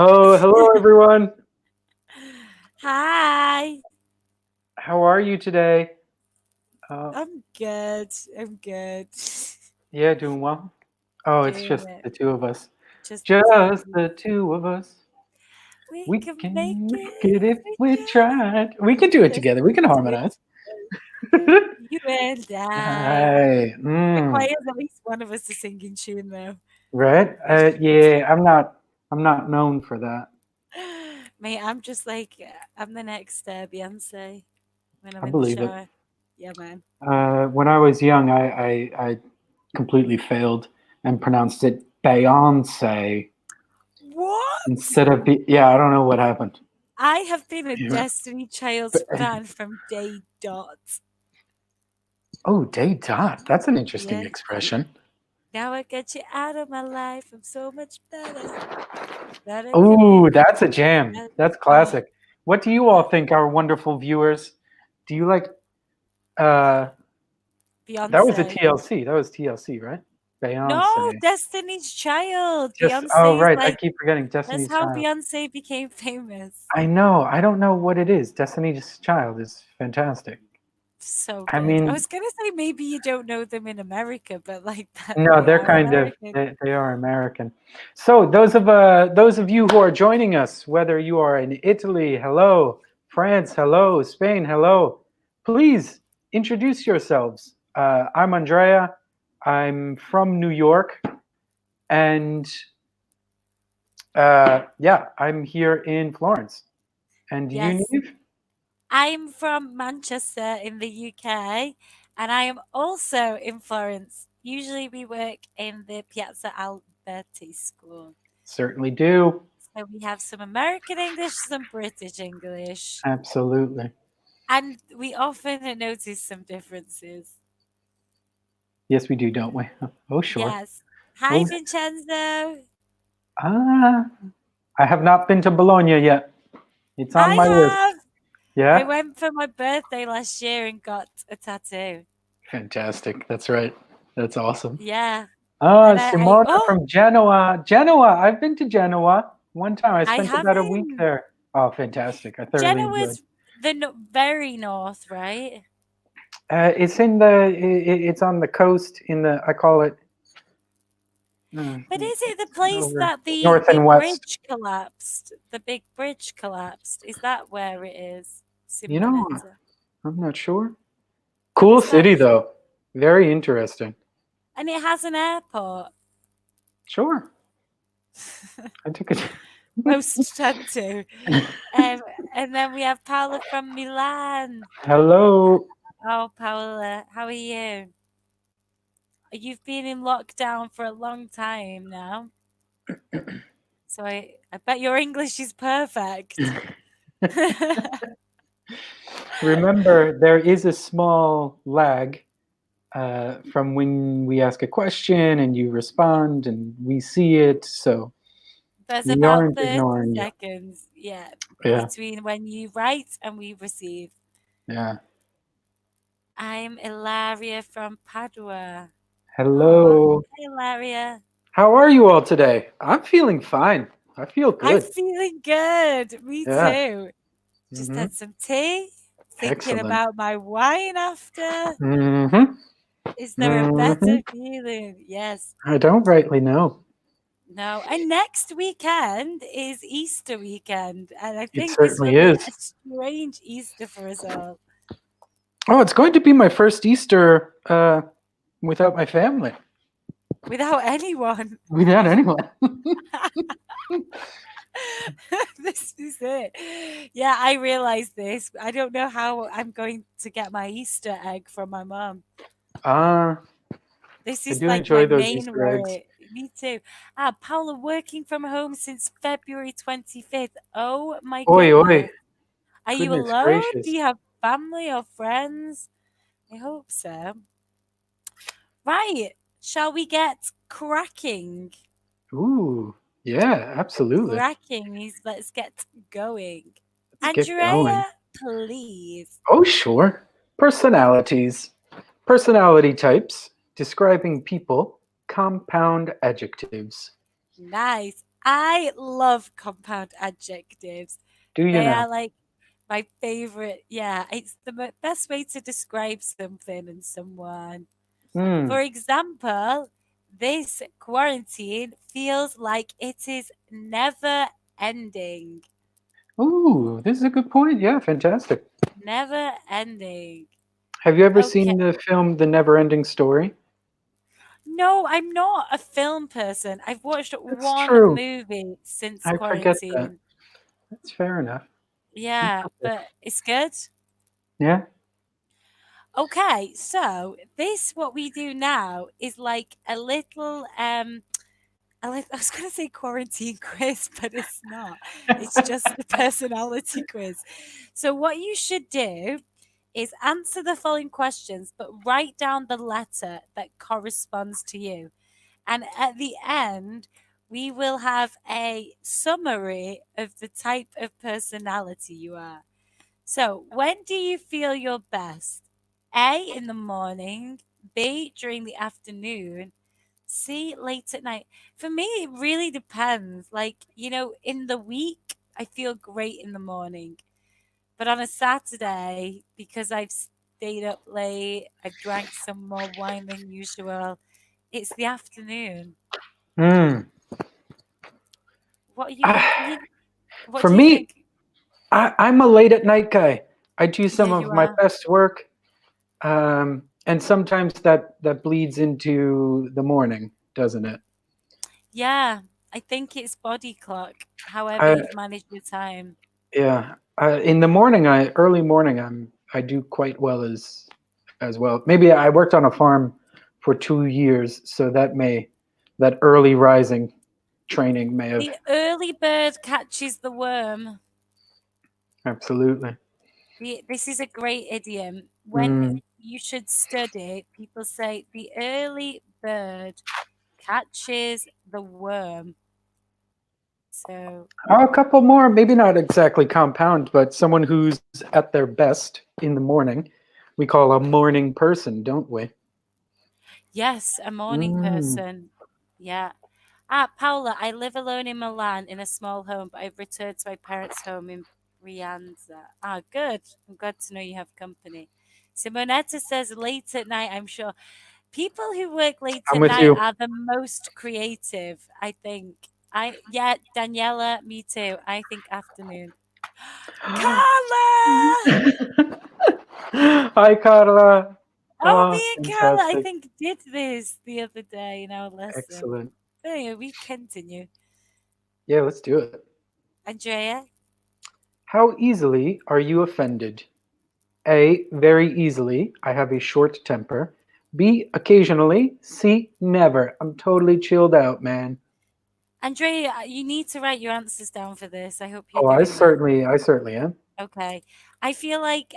Oh, hello everyone. Hi, How are you today? Uh, I'm good. I'm good. yeah, doing well. Oh, it's Doing just it. the two of us. Just the two of Just you. the two of us. We We can make can make it it if if we we try. tried. We can do it Just together. We can the two of harmonize. you and I. Hi. Requires at least one of us to sing in tune, though. Right? Which, Yeah, I'm not. I'm not known for that. mate, I'm just like I'm the next Beyonce when I'm I in the believe it. shower. Yeah, man. When I was young, I completely failed and pronounced it Beyonce What? instead of yeah. I don't know what happened. I have been a Yeah. Destiny Child's fan from day dot. Oh, day dot. That's an interesting Yes. expression. Now I get you out of my life. I'm so much better. Better could be. Oh, that's a jam. That's Oh, classic. What do you all think, our wonderful viewers? Do you like uh that was a Beyonce. TLC. That was TLC, right? No, Beyonce. Destiny's Child. Just oh Beyonce is right, I like, keep forgetting that's Destiny's how Child. Beyonce became famous. I know. I don't know what it is. Destiny's Child is fantastic. So I good. I mean, was gonna say maybe you don't know them in America, but like that no, they they're are kind of American. they are American. So those of you who are joining us, whether you are in Italy, hello, France, hello, Spain, hello, please introduce yourselves. I'm Andrea. I'm from New York, and yeah, I'm here in Florence. And you, Yes. Neve? I'm from Manchester in the UK and I am also in Florence. Usually we work in the Piazza Alberti school. Certainly do. So we have some American English, some British English, Absolutely. and we often notice some differences. Yes, we do, don't we? Oh, sure. Yes. Hi, Oh, Vincenzo. ah, I have not been to Bologna yet. It's on I my list. have. I Yeah? went for my birthday last year and got a tattoo. Fantastic. That's right. That's awesome. Yeah. Ah, And Simona oh, from Genoa. Genoa. I've been to Genoa one time. I I spent about a week haven't. there. Oh, fantastic. I thoroughly enjoyed. Genoa's the very north, right? It's in the. It's on the coast. In the. I call it. But is it the place Over that the north the and west. bridge collapsed? The big bridge collapsed. Is that where it is? You know, Simonetta. I'm not sure. Cool Is that city though. Very interesting. and it has an airport. Sure. I took it. Most tend to. Um, and then we have Paola from Milan. Hello. Oh, Paola, how are you? You've been in lockdown for a long time now, so I bet your English is perfect. Remember, there is a small lag from when we ask a question and you respond and we see it. So There's we about aren't 30 ignoring you. seconds, yeah, Yeah, between when you write and we receive. yeah. I'm Ilaria from Padua. Oh, Hello. hi, Ilaria. How are you all today? I'm feeling fine. I feel I'm good. feeling good. Me Yeah. too. Just Hmm. had some tea, thinking Excellent. about my wine after. Hmm. Is there a Hmm. better feeling? Yes. I don't rightly know. No. And next weekend is Easter weekend. And I It think this will certainly be is. a strange Easter for us all. Oh, it's going to be my first Easter without my family, Without anyone. without anyone. This is it. Yeah, I realized this. I don't know how I'm going to get my Easter egg from my mom. Ah, This I is do like my enjoy those main Easter eggs. worry. Me too. Ah, Paula working from home since February 25th. Oh my Oi, oi. goodness. Are you Goodness alone? Do gracious. you have family or friends? I hope so. Right. Shall we get cracking? Ooh, yeah, absolutely. Cracking means let's get going. Let's get going. Andrea, please. Oh, sure. Personalities. Personality types describing people. Compound adjectives. Nice. I love compound adjectives. Do you They now? are like my favorite. Yeah, it's the best way to describe something and someone. Hmm. For example, this quarantine feels like it is never ending. Ooh, this is a good point. Yeah, fantastic. Never ending. Have you ever Okay. seen the film The Never-Ending Story? No, I'm not a film person. I've watched That's one true. movie since I forget that. quarantine. That's fair enough. Yeah, but it's good. Yeah. Okay, so this what we do now is like I was going to say quarantine quiz, but it's not. It's just a personality quiz. So what you should do is answer the following questions, but write down the letter that corresponds to you. And at the end, we will have a summary of the type of personality you are. So, when do you feel your best? A, in the morning, B, during the afternoon, C, late at night. For me, it really depends. Like, in the week, I feel great in the morning. But on a Saturday, because I've stayed up late, I've drank some more wine than usual, it's the afternoon. Hmm. What are you I, thinking? What for do you me, think? I'm a late at night guy. I do Yeah, some you of my are. best work, and sometimes that bleeds into the morning, doesn't it? Yeah, I think it's body clock, however I you've managed your time. Yeah. In the morning, early morning, I do quite well as well. Maybe I worked on a farm for 2 years, so that early rising training may have The early bird catches the worm. absolutely. This is a great idiom. When Mm. you should study, people say the early bird catches the worm. So, A couple more, maybe not exactly compound, but someone who's at their best in the morning, we call a morning person, don't we? yes, a morning Mm. person. Yeah. Ah, Paula, I live alone in Milan in a small home, but I've returned to my parents' home in Brianza. Ah, good. I'm glad to know you have company. Simonetta says late at night, I'm sure. People who work late I'm at with night you. are the most creative, I think. Yeah, Daniela, me too. I think afternoon. Carla! Hi, Carla. Oh, Oh, me and Carla, I fantastic. think, did this the other day in our lesson. Excellent. Anyway, we continue. Yeah, let's do it. Andrea? How easily are you offended? A. Very easily. I have a short temper. B. Occasionally. C. Never. I'm totally chilled out, man. Andrea, you need to write your answers down for this. I hope you're Oh, giving me. I certainly am. Okay. I feel like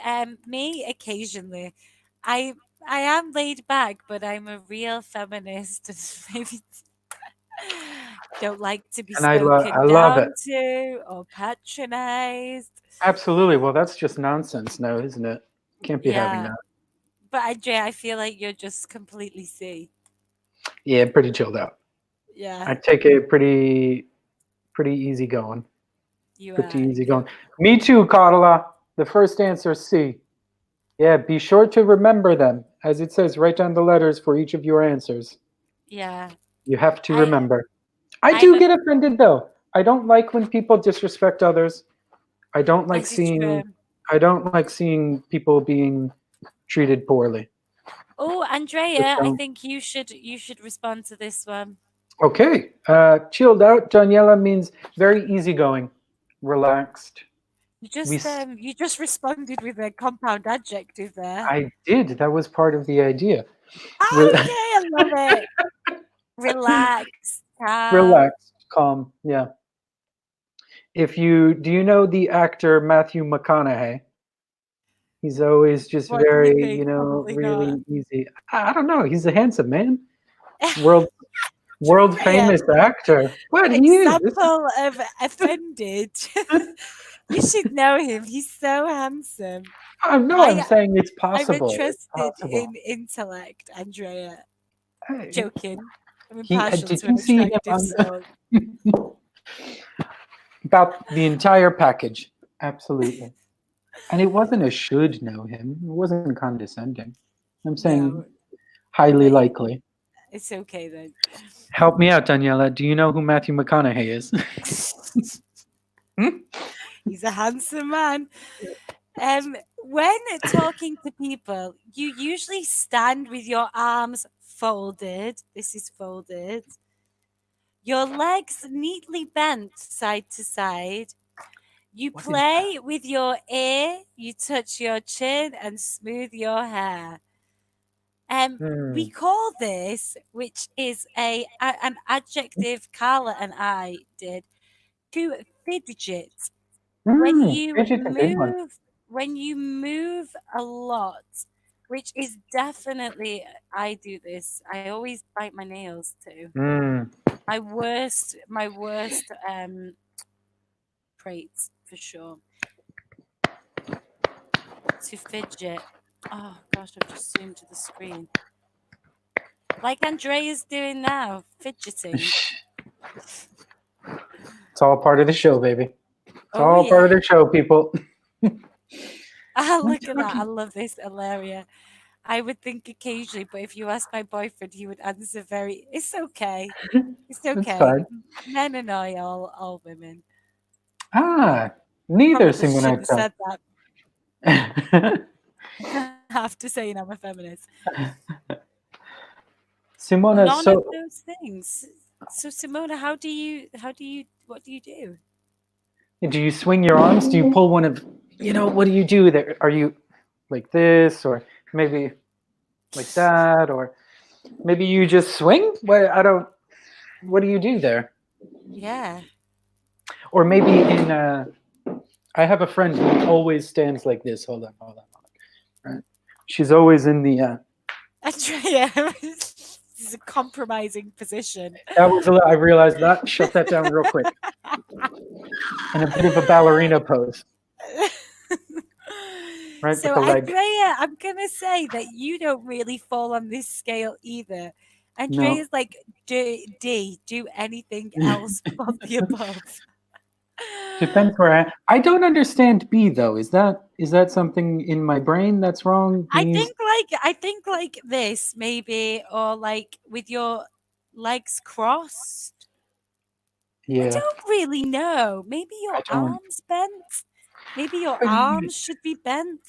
me occasionally. I I am laid back, but I'm a real feminist. Maybe don't like to be And I spoken love it. down to or patronized. Absolutely. Well, that's just nonsense now, isn't it? Can't be having Yeah. that. But Andrea, I feel like you're just completely C. Yeah, pretty chilled out. Yeah, I take it pretty easy going. you Pretty are. easy going. Me too, Carla. The first answer C. Yeah, be sure to remember them. As it says, write down the letters for each of your answers. Yeah. You have to I remember. I I'm do a get offended though. I don't like when people disrespect others. I don't like As is seeing true. I don't like seeing people being treated poorly. Oh, Just Andrea, I don't. think you should respond to this one. Okay. Chilled out, Daniela means very easygoing, relaxed. You just responded with a compound adjective there. I did. That was part of the idea. Re- Okay, I love it. Relax, calm. relaxed, calm. Yeah. If you do you know the actor Matthew McConaughey? He's always just What do you very, think? Probably not. really easy. I don't know. He's a handsome man. World world Yeah, famous actor. What he is? example of offended. You should know him. He's so handsome. No, I'm I saying it's I'm possible. It's interested possible. in intellect, Andrea. Hey, Joking. I'm he impartial did to an you see him attractive on? soul. About the entire package. Absolutely. And it wasn't a should know him. It wasn't condescending. I'm saying No, highly but likely. it's okay then. Help me out, Daniela. Do you know who Matthew McConaughey is? He's a handsome man. When talking to people, you usually stand with your arms folded. This is folded. Your legs neatly bent side to side. You What is play with your ear, you touch your chin and smooth your hair. We call this, which is an adjective Carla and I did, to fidget. Fidget's a good one. When you move a lot, which is definitely, I do this. I always bite my nails too. Mm. My worst traits for sure. To fidget. Oh gosh, I've just zoomed to the screen. Like Andrea's doing now, fidgeting. It's all part of the show, baby. It's Oh all part of yeah. the show, people. Ah, look at that. I love this, Ilaria. I would think occasionally, but if you ask my boyfriend, he would answer very, it's okay. It's It's okay. fine. Men and I, all women. Neither Probably shouldn't have Simonetta. said that after saying I'm a feminist. Simona, None of so those things. So Simona, what do you do? do you swing your arms? Do you pull one of, what do you do there? Are you like this, or maybe like that, or maybe you just swing? What do you do there? Yeah. Or maybe I have a friend who always stands like this. Hold on. Right? She's always in the, Andrea, this is a compromising position. I realized that. Shut that down real quick. And a bit of a ballerina pose. Right, So with the leg. Andrea, I'm gonna say that you don't really fall on this scale either. Andrea's like do anything else but the above. Depends where I don't understand B though. Is that something in my brain that's wrong? I think like this maybe, or like with your legs crossed. I Yeah, don't really know. Maybe your I don't. arms bent. Maybe your But arms should be bent.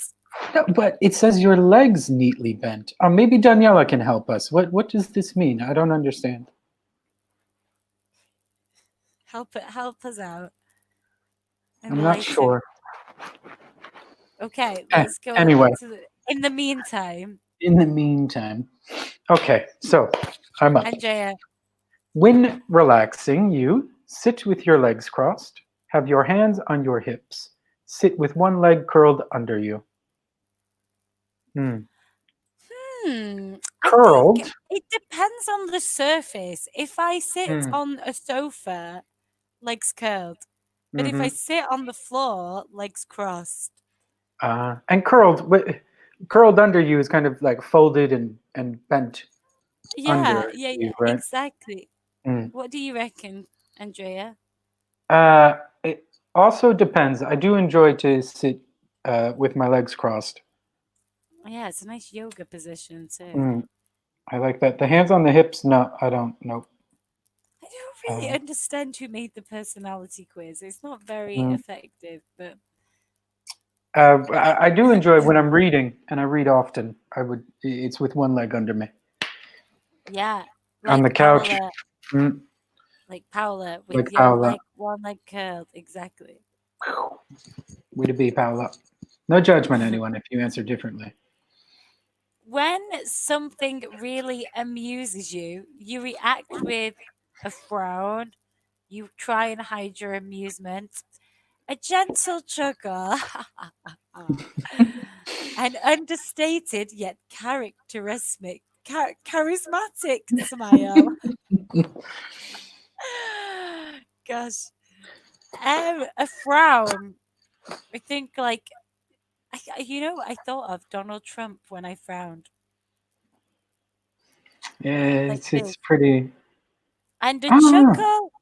No, but it says your legs neatly bent. Or maybe Daniela can help us. What does this mean? I don't understand. Help us out. I'm not Enlighten. sure. Okay, let's go Anyway. in the meantime. In the meantime. Okay, so I'm up. Andrea, When relaxing, you sit with your legs crossed. Have your hands on your hips. Sit with one leg curled under you. I Curled. think it depends on the surface. If I sit on a sofa, legs curled. But if I sit on the floor, legs crossed. And curled under you is kind of like folded and bent under you, right? Exactly. What do you reckon, Andrea? It also depends. I do enjoy to sit with my legs crossed. Yeah, it's a nice yoga position too. I like that. The hands on the hips, no, I don't. Nope. I don't really understand who made the personality quiz. It's not very effective, but I do enjoy when I'm reading, and I read often. It's with one leg under me. Yeah, on the couch. Paola, like Paola with Like your Paola. one leg curled, exactly. Way to be, Paola. No judgment, anyone, if you answer differently. When something really amuses you, you react with a frown. You try and hide your amusement. A gentle chuckle. An understated yet charismatic smile. Gosh. A frown. I think like I thought of Donald Trump when I frowned. Yeah, Like it's pretty. and a chuckle.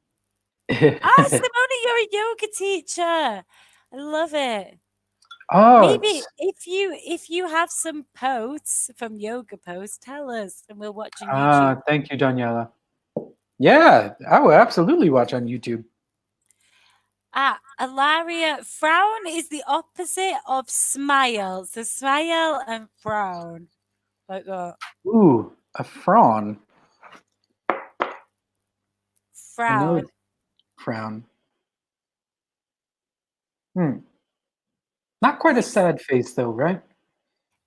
Simona, you're a yoga teacher. I love it. Oh, Maybe if you have some posts from yoga posts, tell us and we'll watch on YouTube. thank you, Daniela. Yeah, I will absolutely watch on YouTube. Alaria, frown is the opposite of smile. So smile and frown. Like that. Ooh, a frown. I know Frown. it's frown. Not quite a It's sad face though, right?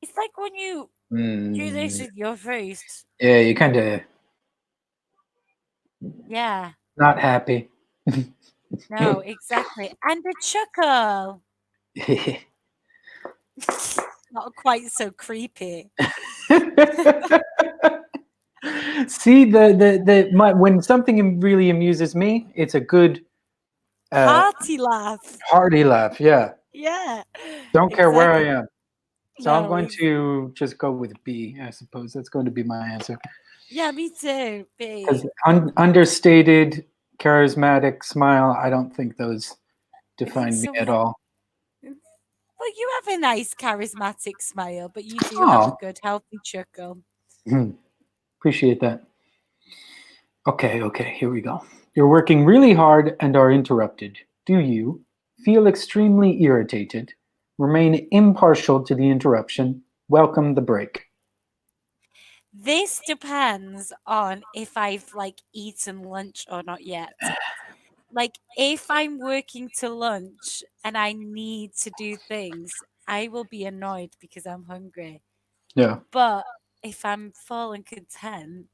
it's like when you do this Mm, with your face. yeah, you kind of Yeah. not happy. No, exactly. And a chuckle. Not quite so creepy. See, when something really amuses me, it's a good Hearty laugh. hearty laugh. Yeah, Yeah. don't care where I Exactly. am. So I'm No, going to just go with B, I suppose. That's going to be my answer. yeah, me too. Because B. understated, charismatic smile, I don't think those I think define me at someone. all. Well, you have a nice charismatic smile, but you do have a Oh, good, healthy chuckle. appreciate that. Okay, here we go. You're working really hard and are interrupted. Do you feel extremely irritated? Remain impartial to the interruption. Welcome the break. This depends on if I've eaten lunch or not yet. Like if I'm working to lunch and I need to do things, I will be annoyed because I'm hungry. Yeah. But if I'm full and content,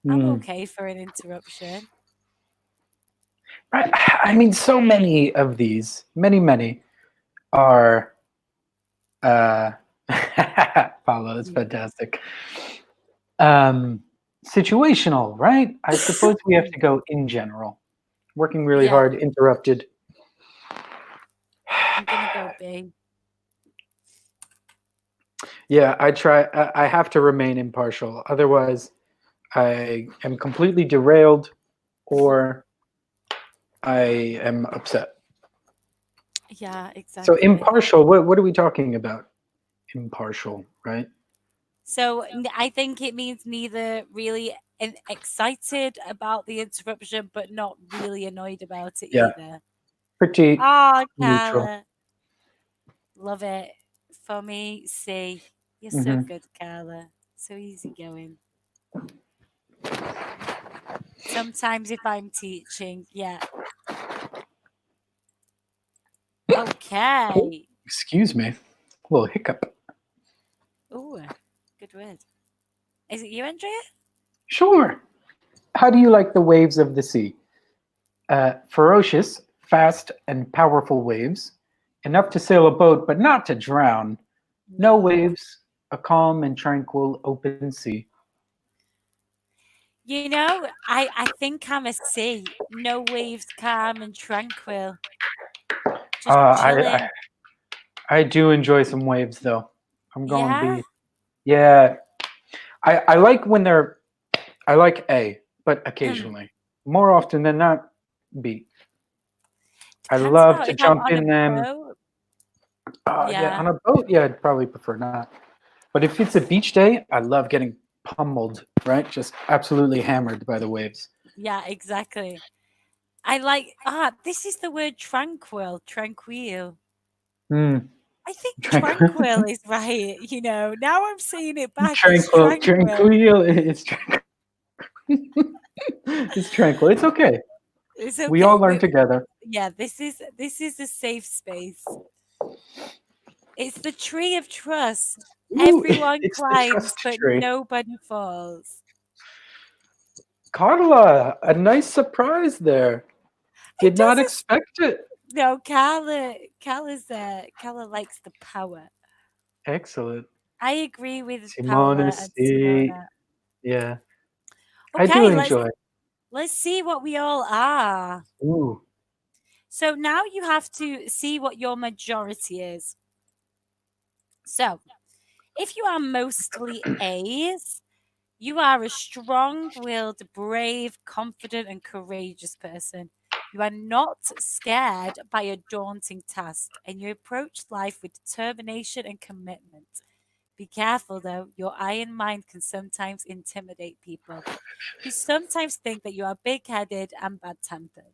I'm Mm. okay for an interruption. I mean, so many of these, many are. Paulo, that's fantastic. Situational, right? I suppose we have to go in general. Working really Yeah, hard, interrupted. I'm gonna go B. Yeah, I try. I have to remain impartial. Otherwise, I am completely derailed, or I am upset. Yeah, So exactly. impartial. What are we talking about? Impartial, right? So I think it means neither really excited about the interruption, but not really annoyed about it Yeah, either. pretty Oh, neutral. Carla, love it. For me, C. You're so Hmm. good, Carla. So easy going. Sometimes if I'm teaching, yeah. Okay. Excuse me, a little hiccup. Ooh, good word. Is it you, Andrea? Sure. How do you like the waves of the sea? Ferocious, fast, and powerful waves, enough to sail a boat, but not to drown. No No. waves, a calm and tranquil open sea. You know, I think I'm a C. No waves, calm and tranquil. Uh, Just I, I chilling. I do enjoy some waves though. I'm going Yeah? B. Yeah, I like when they're. I like A, but occasionally, more often than not, B. I Depends love about to if I'm jump on a in them. boat. Yeah, Yeah. on a boat, yeah, I'd probably prefer not. But if it's a beach day, I love getting pummeled, right? Just absolutely hammered by the waves. Yeah, exactly. This is the word tranquil. Tranquil. Mm, I think tranquil, tranquil is right. Now I'm saying it back. It's tranquil, tranquil. tranquil. It's tranquil. It's tranquil. It's okay. It's We all okay. learn together. Yeah, this is a safe space. It's the tree of trust. Ooh, Everyone it's the climbs, trust but tree. nobody falls. Carla, a nice surprise there. It Did not doesn't. expect it. No, Carla's there. Carla likes the power. Excellent. I agree with Simona, Paula and see. Simona. Yeah, I do Okay, let's enjoy. let's see what we all are. Ooh. So now you have to see what your majority is. So, if you are mostly A's, you are a strong-willed, brave, confident, and courageous person. You are not scared by a daunting task, and you approach life with determination and commitment. Be careful though, your iron mind can sometimes intimidate people who sometimes think that you are big headed and bad tempered.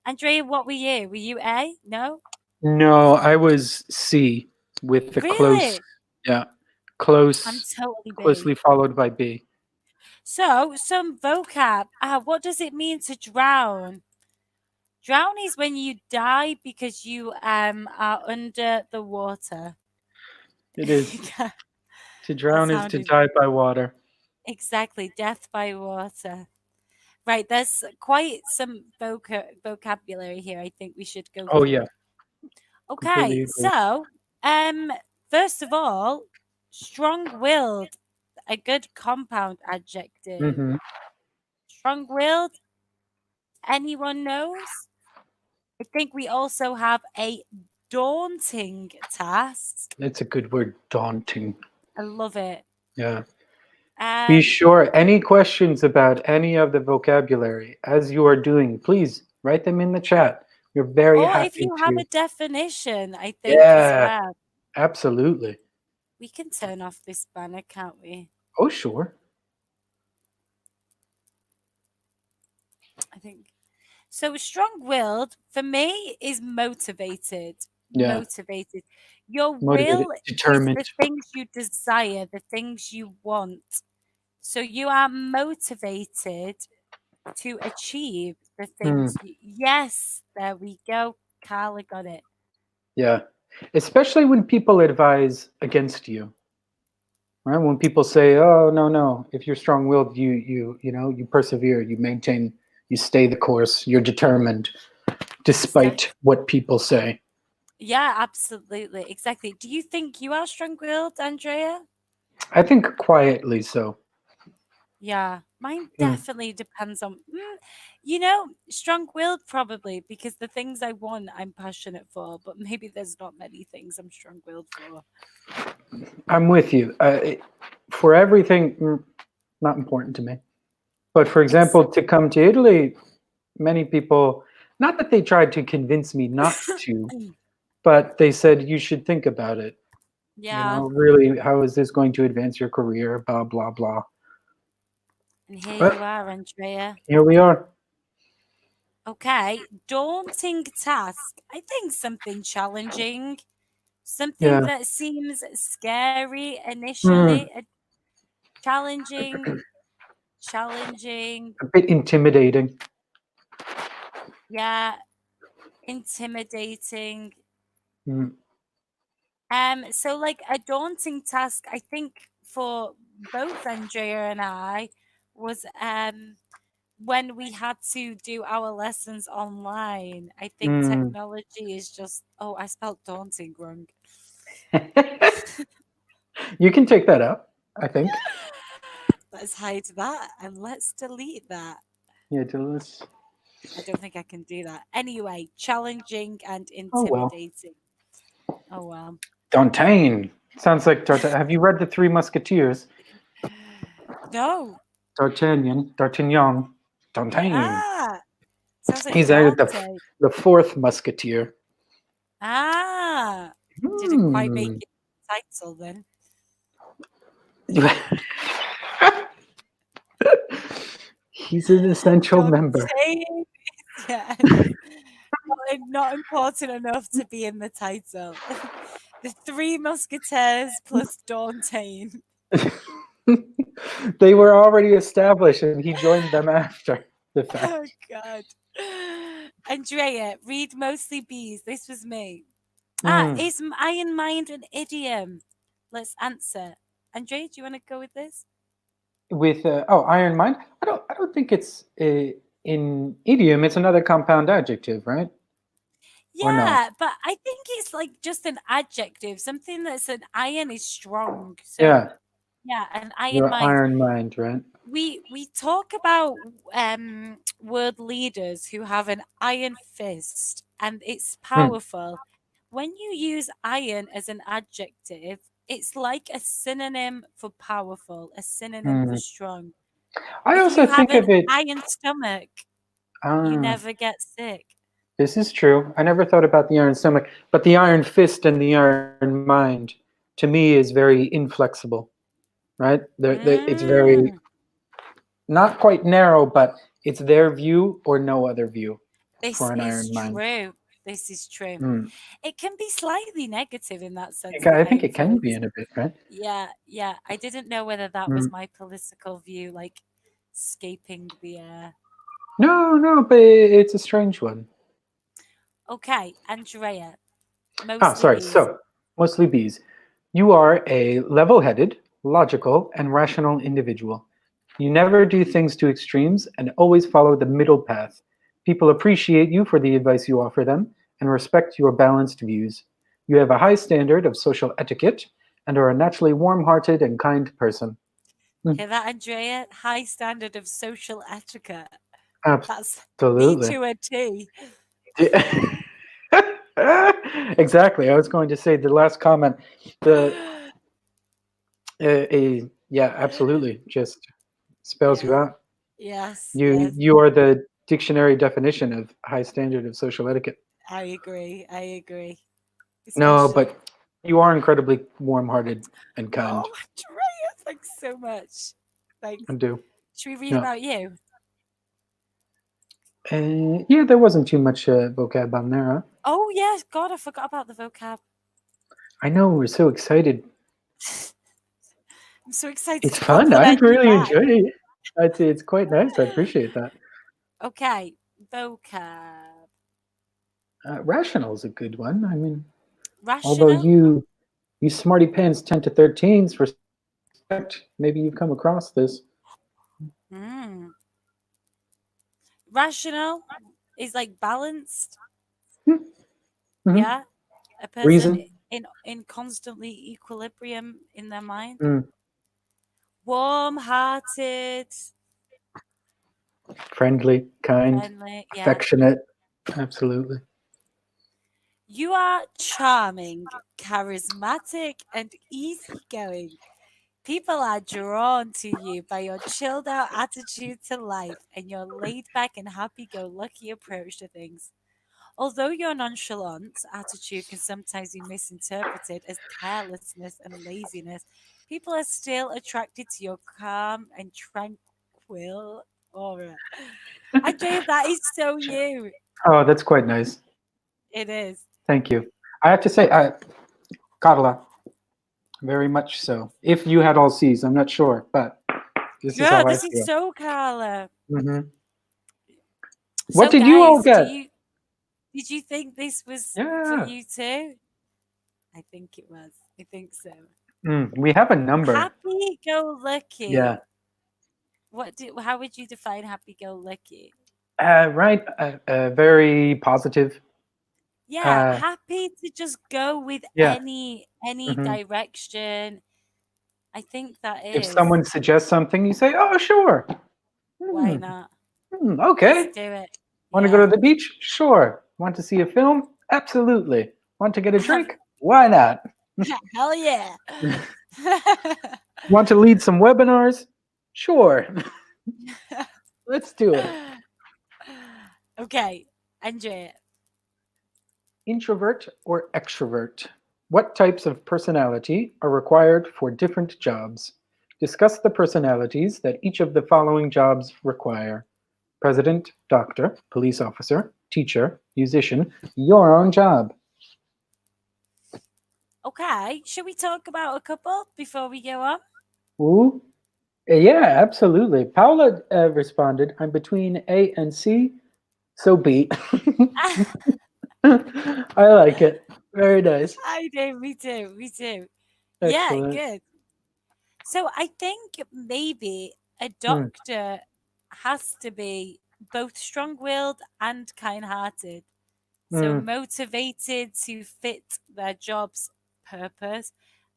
Andrea, what were you? Were you A? No? No, I was C with the close, Really? yeah, I'm close, totally B. closely followed by B. So, some vocab. What does it mean to drown? Drown is when you die because you are under the water. It is. To That drown is to sounded die by water. exactly death by water. Right, there's quite some vocabulary here I think we should go Oh yeah, through. Okay, completely agree. so um first of all, strong-willed, a good compound adjective. Hmm. Strong-willed, anyone knows? I think we also have a daunting task. It's a good word, daunting. I love it. Yeah. Be Um, sure, any questions about any of the vocabulary as you are doing, please write them in the chat. We're very or if happy you have to. a definition, I think as Yeah, well. absolutely. We can turn off this banner, can't we? Oh, sure. I think so. Strong-willed for me is motivated. Yeah, Motivated. Your motivated, will is determined. the things you desire, the things you want. So you are motivated to achieve the Hmm. things you. Yes, there we go. Carla got it. Yeah, especially when people advise against you. Right? When people say, "Oh, no, no, if you're strong-willed, you persevere, you maintain, you stay the course, you're determined, despite Exactly. what people say." Yeah, absolutely. Exactly. Do you think you are strong-willed, Andrea? I think quietly so. Yeah, mine Yeah. definitely depends on, strong-willed probably because the things I want, I'm passionate for, but maybe there's not many things I'm strong-willed for. I'm with you. For everything, not important to me. But for example, to come to Italy, many people, not that they tried to convince me not to, but they said you should think about it. Yeah, Really, how is this going to advance your career? Blah blah blah. and here But you are, Andrea. here we are. Okay, daunting task. I think something challenging, something Yeah. that seems scary initially, Hmm. challenging, challenging, A bit intimidating. yeah, intimidating. Hmm. So like a daunting task, I think for both Andrea and I was when we had to do our lessons online. I think Hmm. technology is just, oh, I spelled daunting wrong. You can take that out, I think. Let's hide that and let's delete that. Yeah, let's. I don't think I can do that. Anyway, challenging and Oh well. intimidating. Oh well. D'Artagnan. Sounds like D'Artagnan. Have you read the Three Musketeers? No. D'Artagnan, D'Artagnan. Ah, sounds like He's actually Dante. the fourth musketeer. Ah, didn't quite make Hmm. it title then. He's an essential member. Dante. Yeah. Not important enough to be in the title. The Three Musketeers plus Dante. They were already established, and he joined them after the fact. Oh God. Andrea, read mostly bees. This was me. Hmm. Is iron mind an idiom? Let's answer. Andrea, do you want to go with this? With Iron Mind. I don't think it's in idiom. It's another compound adjective, right? Or no? Yeah, but I think it's like just an adjective, something that's an iron is strong. So Yeah, yeah, an iron your mind. Iron Mind, right? We talk about world leaders who have an iron fist and it's Hmm. powerful. When you use iron as an adjective, it's like a synonym for powerful, a synonym for Hmm. strong. I If also you have think an of it. iron stomach, You Ah, never get sick. this is true. I never thought about the iron stomach, but the iron fist and the iron mind, to me, is very inflexible. Right? It's very Mm, not quite narrow, but it's their view or no other view this for an is iron mind. true. This is true. Mm. It can be slightly negative in that sense, the I think iron it can be fist. in a bit, right? Yeah, yeah. I didn't know whether that was Mm. my political view, like escaping the air. No, no, but it's a strange one. Okay, Andrea, Ah, mostly sorry. bees. So, mostly bees. You are a level headed, logical, and rational individual. You never do things to extremes and always follow the middle path. People appreciate you for the advice you offer them and respect your balanced views. You have a high standard of social etiquette and are a naturally warm hearted and kind person. Mm, Hear that, Andrea? High standard of social etiquette. That's me absolutely. to a T. Yeah. Exactly. I was going to say the last comment. The yeah, absolutely. Just spells you Yeah. out. Yes, You yes. you are the dictionary definition of high standard of social etiquette. I agree. I agree. No, Especially. but you are incredibly warm-hearted and kind. Oh, Andrea, thanks so much. Thanks. I do. Should we read Yeah. about you? Yeah, there wasn't too much vocab on there. Huh? Oh, yes. God, I forgot about the vocab. I know we're so excited. I'm so excited It's to fun. I compliment you really back. enjoy it. I'd say it's quite nice. I appreciate that. Okay, vocab. Rational is a good one. I mean, although Rational. you smarty pants 10 to 13s respect, maybe you've come across this. Mm. Rational is like balanced. Mm-hmm. Yeah, a person Reason. in constantly equilibrium in their mind. Mm. Warm-hearted, Friendly, kind, friendly. Yeah. affectionate. Absolutely. You are charming, charismatic, and easygoing. People are drawn to you by your chilled out attitude to life and your laid back and happy go lucky approach to things. Although your nonchalant attitude can sometimes be misinterpreted as carelessness and laziness, people are still attracted to your calm and tranquil aura. Andrea, that is so you. Oh, that's quite nice. It is. Thank you. I have to say, Carla, very much so. If you had all C's, I'm not sure, but this is Yeah, how I this is feel. so Carla. Hmm. What So did you all guys, get? did you think this was for Yeah. you too? I think it was. I think so. We have a number. Happy go Yeah. lucky. How would you define happy go lucky? Right. Very positive. Yeah, Uh, happy to just go with yeah. any Hmm. direction. I think that If is. someone suggests something, you say, "Oh, sure. Why Hmm, not? Let's okay. do it. Want to go Yeah. to the beach? Sure. Want to see a film? Absolutely. Want to get a drink? Why not? Hell yeah. Want to lead some webinars? Sure. Let's do it. Okay, Andrea. Introvert or extrovert? What types of personality are required for different jobs? Discuss the personalities that each of the following jobs require: president, doctor, police officer, teacher, musician, your own job. Okay, should we talk about a couple before we go on? Ooh, yeah, absolutely. Paula responded, I'm between A and C, so B. I like it. Very nice. I do, me too, me too. Yeah, Excellent. good. So I think maybe a Hmm. doctor has to be both strong-willed and kind-hearted. So Hmm. motivated to fit their job's purpose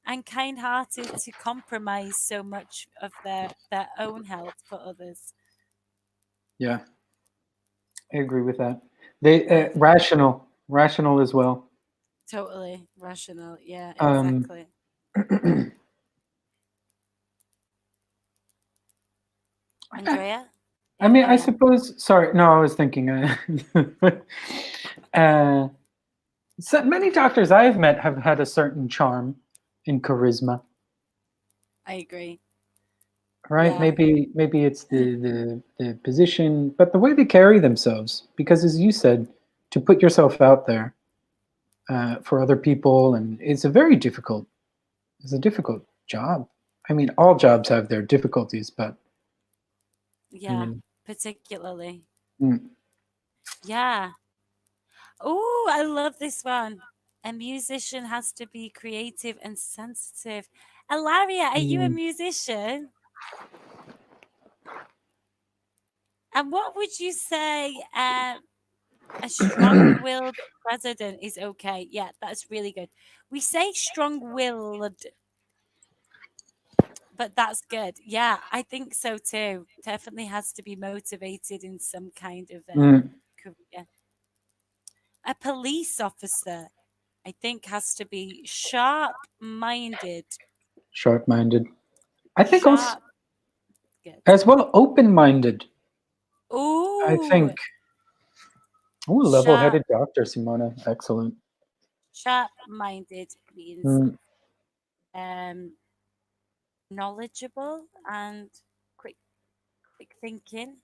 and kind-hearted to compromise so much of their own health for others. Yeah, I agree with that. They I think rational as well. totally rational. Yeah, Um, exactly. I Andrea? I mean, I Yeah, suppose. Sorry, no, I was thinking. Uh, so many doctors I've met have had a certain charm and charisma, I agree. right? Yeah, Maybe it's the position, but the way they carry themselves. Because, as you said, to put yourself out there for other people, and it's a difficult job. I mean, all jobs have their difficulties, but I yeah, mean, particularly. mm, Yeah. Oh, I love this one. A musician has to be creative and sensitive. Ilaria, are you a mm, musician? And what would you say a strong-willed president is okay? Yeah, that's really good. We say strong-willed, but that's good. Yeah, I think so too. Definitely has to be motivated in some kind of mm, career. A police officer, I think, has to be sharp-minded. sharp-minded. I think also Sharp, good. as well open-minded. I Ooh, think. Oh, sharp, level-headed doctor, Simona. Excellent. sharp-minded means Mm, um knowledgeable and quick, quick thinking.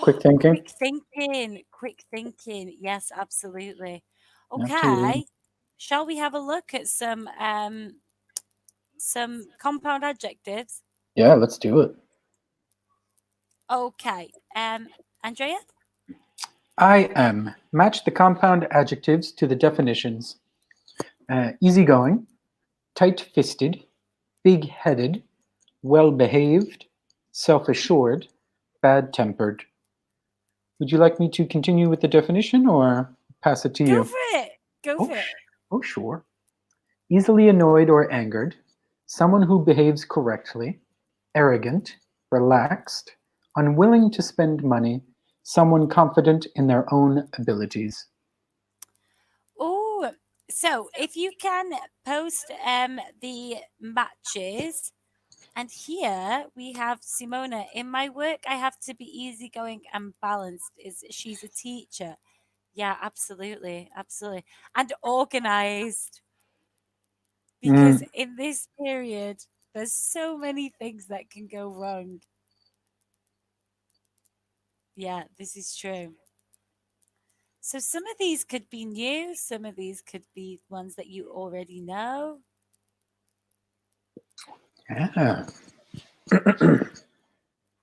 quick thinking. Quick thinking, quick thinking. Yes, absolutely. Absolutely. Okay. Shall we have a look at some compound adjectives? Yeah, let's do it. Okay. Andrea? I am. Match the compound adjectives to the definitions. Easygoing, tight-fisted, big-headed, well-behaved, self-assured, bad-tempered. Would you like me to continue with the definition or pass it to Go you? for it. Go Oh, for it. oh, sure. Easily annoyed or angered, someone who behaves correctly, arrogant, relaxed, unwilling to spend money, someone confident in their own abilities. Oh, so if you can post the matches. And here we have Simona. In my work, I have to be easygoing and balanced. Is she's a teacher? Yeah, absolutely, absolutely, and organized. Because Mm, in this period, there's so many things that can go wrong. Yeah, this is true. So some of these could be new. Some of these could be ones that you already know. yeah.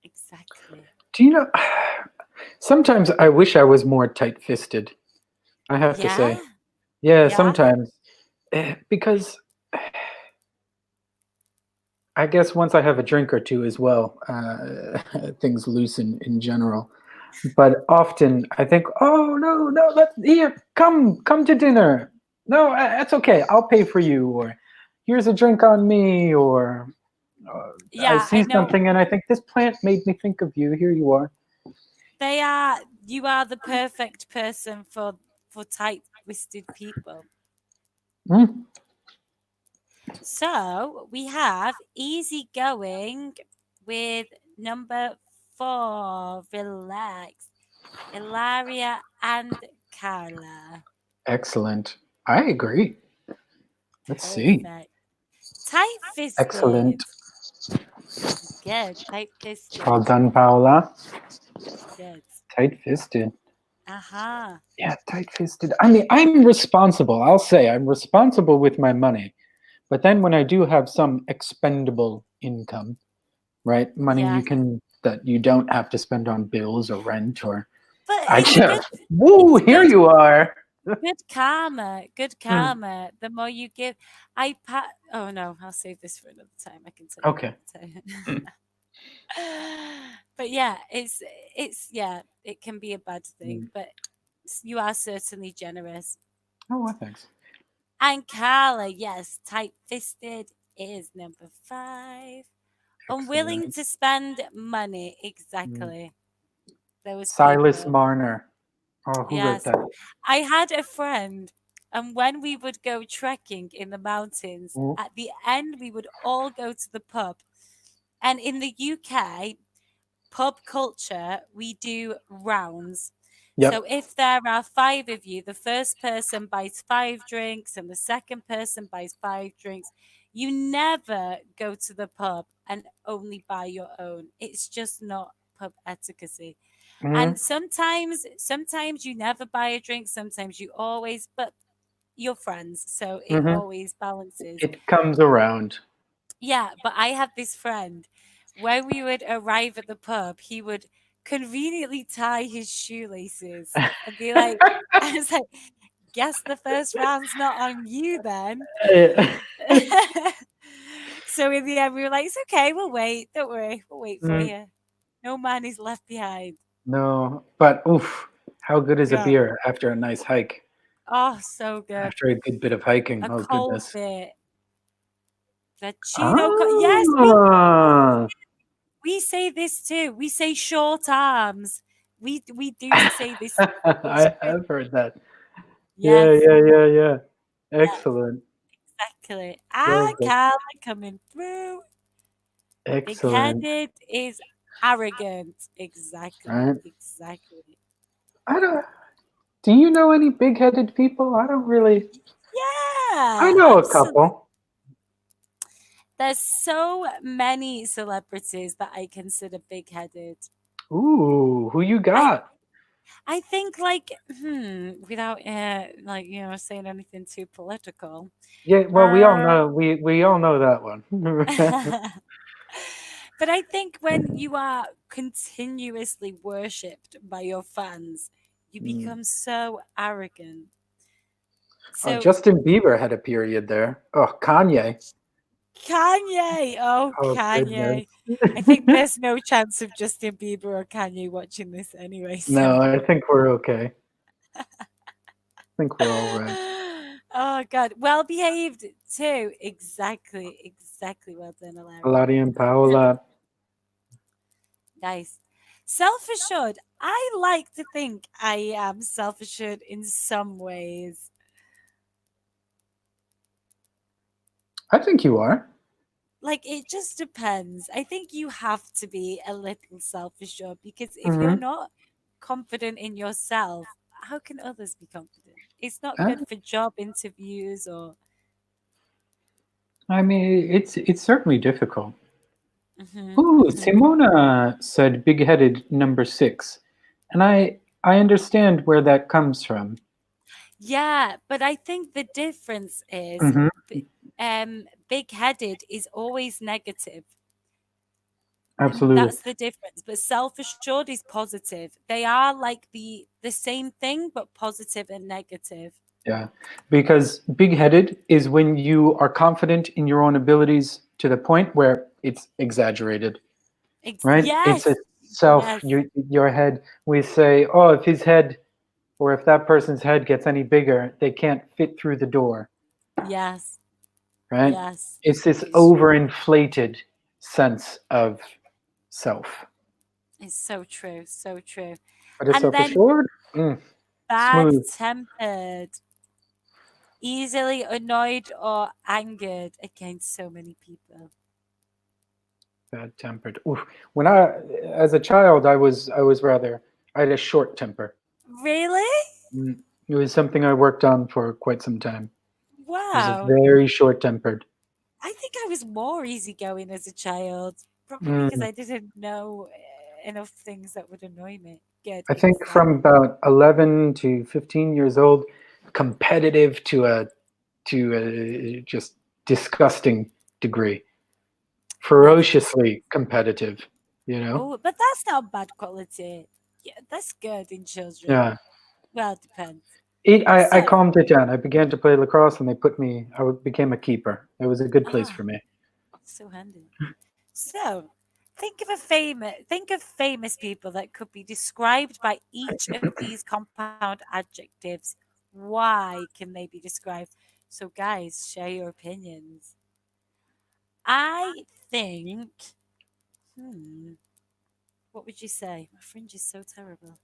Exactly. Do you know? Sometimes I wish I was more tight fisted. I have to Yeah. say. Yeah, Yeah. sometimes. Because I guess once I have a drink or two as well, things loosen in general. But often I think, oh no, no, here, come to dinner. No, that's okay. I'll pay for you. Or here's a drink on me. Or I Yeah, I see know. something and I think this plant made me think of you. Here you are. You are the perfect person for tight-twisted people. Mm, So we have easygoing with number 4, relax, Ilaria and Carla. excellent. I agree. Let's see. Perfect. Tight-fisted. Excellent. Good. Tight-fisted. Well done, Paola. Good. Tight fisted. Uh-huh. Yeah, tight fisted. I mean, I'm responsible. I'll say I'm responsible with my money. But then when I do have some expendable income, right? Money Yeah. that you don't have to spend on bills or rent or But I it's good. just woo, It's here good. you are. Good karma. Good Hmm, karma. The more you give, Oh no, I'll save this for another time. I can tell you okay. another Hmm, time. But yeah, yeah, it can be a bad thing, hmm. but you are certainly generous. Oh, well, thanks. And Carla, yes, tight-fisted is number 5. Unwilling Excellent. to spend money. Hmm. Exactly. Those Silas people. Marner. Oh, who wrote Yes. that? I had a friend, and when we would go trekking in the mountains, Oh, at the end we would all go to the pub. And in the UK, pub culture, we do rounds. Yep. So if there are 5 of you, the first person buys 5 drinks and the second person buys 5 drinks. You never go to the pub and only buy your own. It's just not pub etiquette. Mhm. And sometimes you never buy a drink, sometimes you always, but you're friends, so it Mhm. always balances. It comes around. Yeah, but I had this friend. When we would arrive at the pub, he would conveniently tie his shoelaces and be like, I was like, guess the first round's not on you then. So in the end, we were like, it's okay, we'll wait. Don't worry, we'll wait for Mm, you. No man is left behind. no, but oof, how good is a Yeah. beer after a nice hike? Oh, so good. After a good bit of hiking. A Oh cold goodness. bit. Yes, Ah, we say this too. We say short arms. We do say this. I have heard that. Yeah, Yes, yeah, yeah, yeah. yes, Excellent. exactly. Very Ah, good. Carla coming through. Big Excellent. headed is arrogant. Exactly, Right? exactly. I don't. Do you know any big-headed people? I don't really. I Yeah, know a absolutely. couple. There's so many celebrities that I consider big headed. Ooh, who you I got? I think like without like saying anything too political. Yeah, well, we all Uh, know we all know that one. but I think when you are continuously worshipped by your fans, you Mm. become so arrogant. Oh, So Justin Bieber had a period there. Oh, Kanye. Kanye, oh Oh goodness. Kanye. I think there's no chance of Justin Bieber or Kanye watching this anyway, so No, I think we're okay. I think we're all right. oh God, well behaved too. Exactly, exactly. Well done, Alaria. Lottie and Paola. Nice. Self assured. I like to think I am self assured in some ways. I think you are. Like, it just depends. I think you have to be a little self assured because if you're Hmm. not confident in yourself, how can others be confident? It's not Uh, good for job interviews or. I mean, it's certainly difficult. Mhm, Ooh, mhm. Simona said big-headed number 6, and I understand where that comes from. Yeah, but I think the difference is Hmm. big headed is always negative. And Absolutely. that's the difference. But self assured is positive. They are like the same thing, but positive and negative. Yeah, because big-headed is when you are confident in your own abilities to the point where it's exaggerated, right? It's a Yes, self, yes, your head. We say, oh, if his head or if that person's head gets any bigger, they can't fit through the door, yes, right? yes. It's this It's overinflated sense of self. it's so true, so true. But a And then self-assured, bad smooth, tempered, easily annoyed or angered against so many people. bad-tempered. Oof. When as a child, I was rather, I had a short temper. Really? Mm. It was something I worked on for quite some time. I was Wow. very short-tempered. I think I was more easygoing as a child, probably because Mm. I didn't know enough things that would annoy me. Good, I think exactly. from about 11 to 15 years old, competitive to a just disgusting degree, That's just ferociously competitive. You know? oh, but that's not bad quality. Yeah, that's good in children. Yeah. Well, it depends. I So, calmed it down. I began to play lacrosse, and they put me. Became a keeper. It was a good place ah, for me. so handy. So, think of famous people that could be described by each of these compound adjectives. Why can they be described? So, guys, share your opinions. I think, hmm, what would you say? My fringe is so terrible.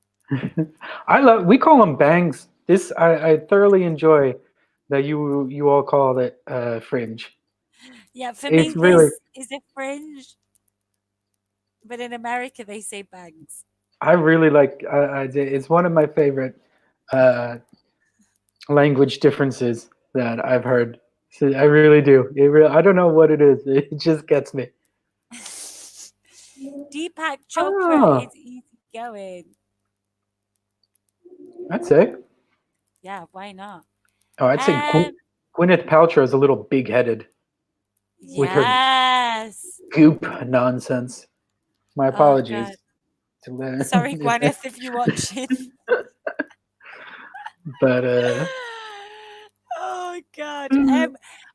I love. We call them bangs. This I thoroughly enjoy that you all call it fringe. Yeah, for me, It's really this is a fringe. but in America they say bangs. I really like. It's one of my favorite uh, language differences that I've heard. So I really do. I don't know what it is. It just gets me. Deepak Chopra Oh, is easy going. I'd say. Yeah, why not? Oh, I'd say Um, Gwyneth Paltrow is a little big-headed with her yes. goop nonsense. My Oh God. apologies. Sorry, Gwyneth, if you're watching. But Oh God.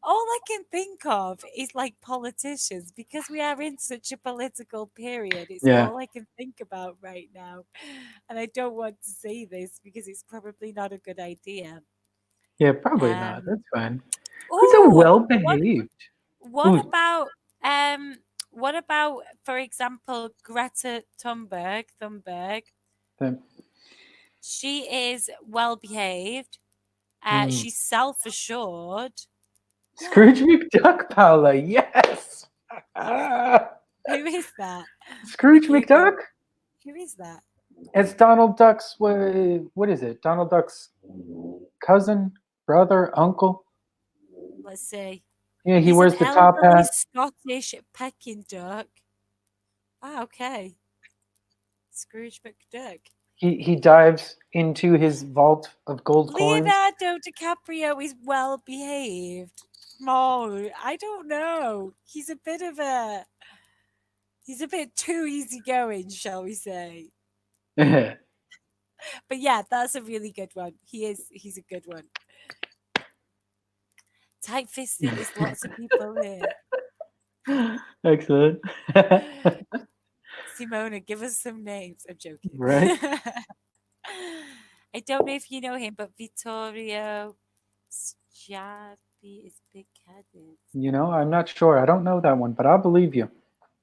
All I can think of is like politicians because we are in such a political period. It's yeah, all I can think about right now. And I don't want to say this because it's probably not a good idea. yeah, probably not. Um That's fine. Who's a oh what well-behaved? what Who's about um what about, for example, Greta Thunberg? the, She is well behaved. hmm. She's self assured. Yeah. Scrooge McDuck, Paula? Yes. Who is that? Let me Scrooge Google. McDuck? Who is that? It's Donald Duck's. What is it? Donald Duck's cousin, brother, uncle? Let's see. Yeah, he He's an wears the top elderly hat. Scottish Peking duck. Ah, okay. Scrooge McDuck. He dives into his vault of gold coins. Leonardo DiCaprio is well behaved. No, I don't know. He's a bit too easygoing, shall we say. But yeah, that's a really good one. He's a good one. Tight fisted is lots of people here. Excellent. Simona, give us some names. I'm joking. Right? I don't know if you know him, but Vittorio Schiavi is big headed. You know, I'm not sure. I don't know that one, but I'll believe you.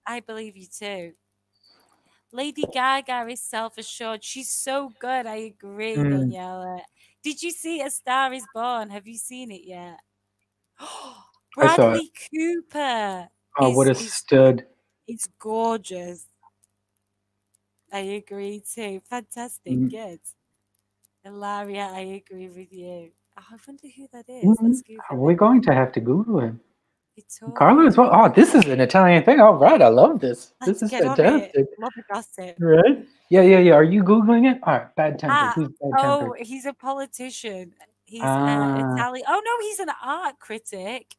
I believe you too. Lady Gaga is self assured. She's so good. I agree, Mm, Daniela. Did you see A Star is Born? Have you seen it yet? I saw it. Bradley Cooper Oh, what a is stud. it's gorgeous. I agree too. Fantastic. Mm, Good. Ilaria, I agree with you. Oh, I wonder who that is. mm. Let's Google We're it. going to have to Google him. Carla as Vittorio. well. Oh, this is an Italian thing. All right, I love this. This Let's is get on it. fantastic. Love a gossip. Right? Yeah, yeah, yeah. Are you Googling it? All right, bad tempered. Ah, Who's bad oh, tempered? he's a politician. He's Ah, Italian. Oh no, he's an art critic.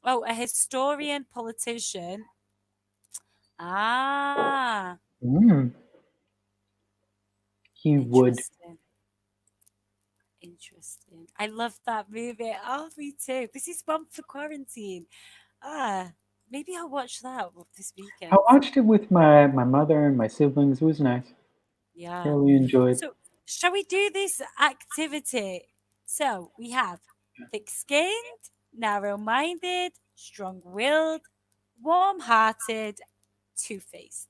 Oh, a historian, politician. Ah, mm, he would. interesting. Interesting. I love that movie. Oh, me too. This is one for quarantine. Ah, maybe I'll watch that this I weekend. watched it with my mother and my siblings. It was nice. Yeah. Really enjoyed. So, shall we do this activity? So, we have thick skinned, narrow minded, strong willed, warm hearted, two faced.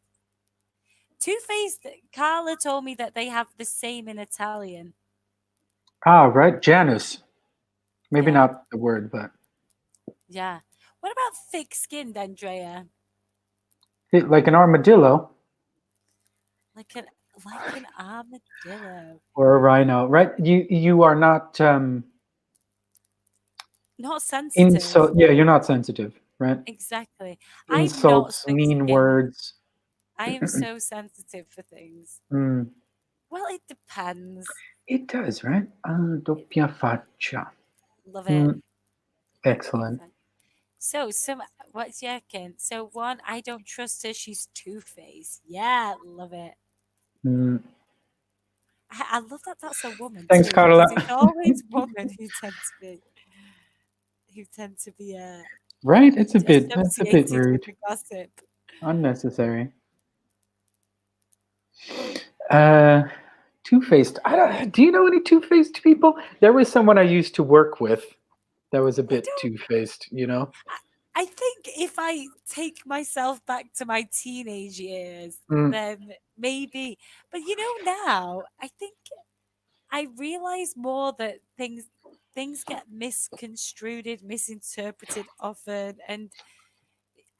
Two faced, Carla told me that they have the same in Italian. Ah, right, Janus. Maybe Yeah. not the word, but Yeah. What about thick skinned, Andrea? like an armadillo Like an like an armadillo. or a rhino, right? You are not Not sensitive. insult. Yeah, you're not sensitive, right? Exactly. I'm not Insults, thick mean skinned. words. I am so sensitive for things. Mm, Well, it depends. it does, right? Doppia faccia. Love it. Mm, excellent. So, what's your kin? So, one, I don't trust her. She's two faced. Yeah, love it. Mm, I love that that's a woman thanks, too, Carla. because it's always women who tend to be Right? It's a bit. That's a bit associated with rude. the gossip. Unnecessary. Uh, two-faced. I don't. Do you know any two-faced people? There was someone I used to work with that was a I bit don't. two-faced. You know. I think if I take myself back to my teenage years, Mm, then maybe. But now I think I realize more that things get misconstrued, misinterpreted often, and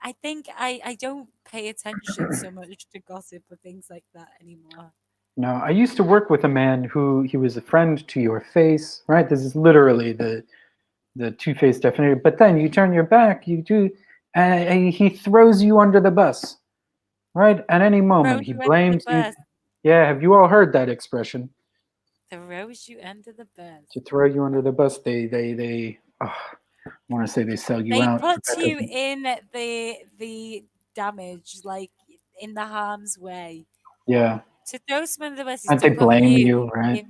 I think I don't pay attention so much to gossip or things like that anymore. No, I used to work with a man who he was a friend to your face, right? This is literally the two-faced definition. But then you turn your back, you do, and he throws you under the bus, right? At any moment, Throws he you under the blames you. bus. Yeah, have you all heard that expression? Throws you under the bus. To throw you under the bus, they I want to say they sell you They out. put But that you doesn't. in the damage, like in the harm's way. Yeah, To throw someone under the bus is and to they put blame you you, right?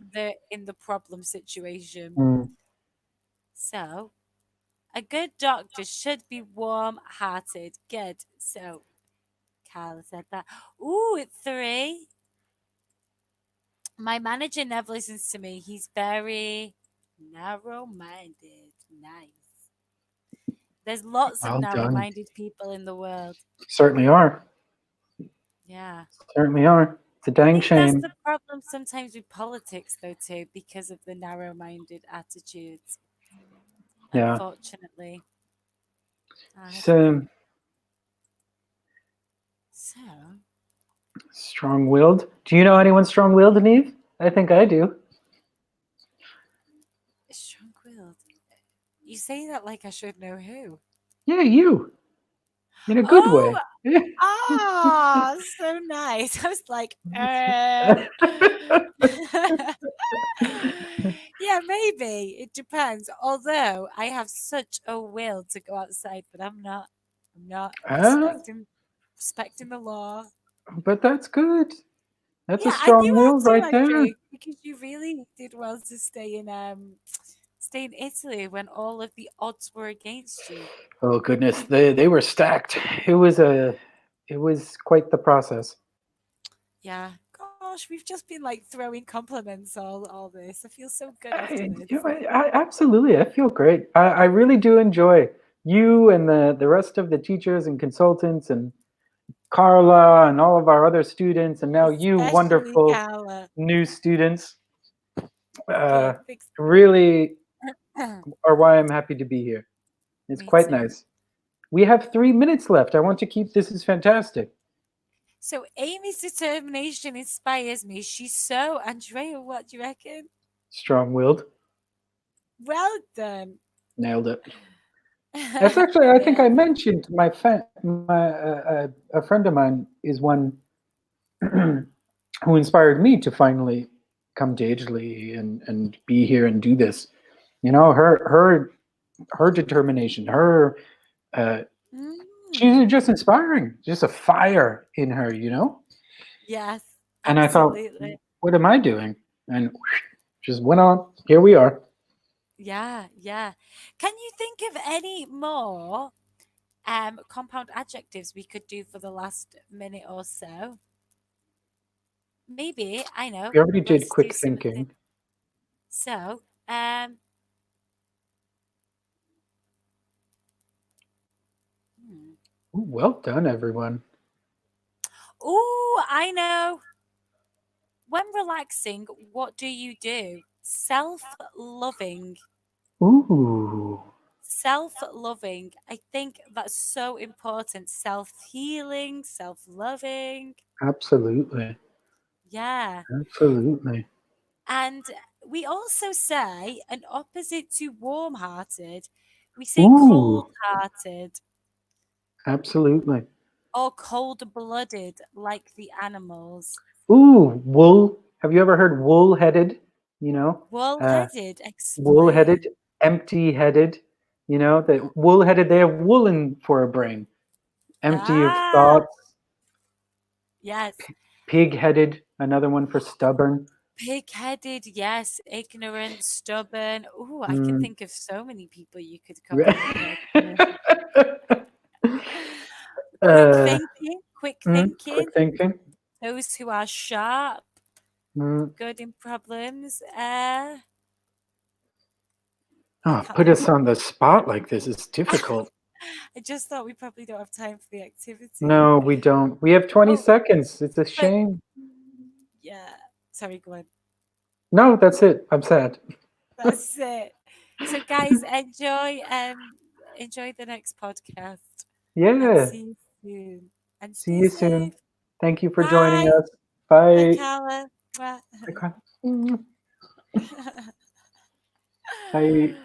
in the problem situation. Mm. So a good doctor should be warm-hearted. Good. So Carla said that. Ooh, it's 3. My manager never listens to me. He's very narrow-minded. Nice. There's lots of Well done. narrow-minded people in the world. Certainly are. Yeah. Certainly are. It's a I dang think that's shame. the problem sometimes with politics, though, too, because of the narrow-minded attitudes. Yeah. Unfortunately. So So, strong-willed. Do you know anyone strong-willed, Neve? I think I do. strong-willed. You say that like I should know who. Yeah, you. In a good Oh, way. so nice. I was like, yeah, maybe. It depends. Although I have such a will to go outside, but I'm not. I'm not Ah, respecting the law. but that's good. That's a Yeah, and strong you will had to right there. actually, because you really did well to stay in Italy when all of the odds were against you. Oh goodness, they were stacked. It was quite the process. Yeah. Gosh, we've just been like throwing compliments all this. I feel so good after I, this. you know, absolutely, I feel great. I really do enjoy you and the rest of the teachers and consultants and Carla and all of our other students, and now you Especially wonderful Carla. new students. Uh, Good. Fix really are why I'm happy to be here. It's Me quite too. nice. We have 3 minutes left. I want to keep this is fantastic. So Amy's determination inspires me. She's so Andrea, what do you reckon? Strong-willed. Well done. Nailed it. That's actually, I think I Nailed it. mentioned a friend of mine is one who inspired me to finally come to Italy and be here and do this. You know, her determination, her she's Mm. just inspiring, just a fire in her, you know. Yes, And I thought, absolutely. what am I doing? And just went on. Here we are. Yeah, yeah. Can you think of any more compound adjectives we could do for the last minute or so? Maybe, I know. We already did Let's do quick something. thinking. So, hmm. Ooh, well done, everyone. Ooh, I know. When relaxing, what do you do? Self-loving. Ooh, Self-loving. I think that's so important. Self-healing, self-loving. absolutely, Yeah. absolutely. And we also say an opposite to warm-hearted. We say Ooh, cold-hearted absolutely. or cold-blooded, like the animals. Ooh, wool. Have you ever heard wool-headed? You know, uh, Wool-headed. wool-headed, Explain. empty-headed. You know, that wool-headed. They have woolen for a brain, empty of Ah, thoughts. yes. Pig-headed, another one for stubborn. Pig-headed, yes. Ignorant, stubborn. Ooh, I can Mm. think of so many people you could call pig-headed. Quick uh, thinking, quick quick thinking. thinking. Those who are sharp, Mm. good in problems. I Oh, can't put think us of on any. the spot like this is difficult. I just thought we probably don't have time for the activity. No, we don't. We have 20 Oh, seconds. It's a but shame. yeah. Sorry, go on. No, that's it. I'm sad. That's it. So guys, enjoy the next podcast. And Yeah. see you soon. And See stay you soon. safe. Thank you for joining Bye. us. Bye, Bye. Carla. Bye. Bye. Bye.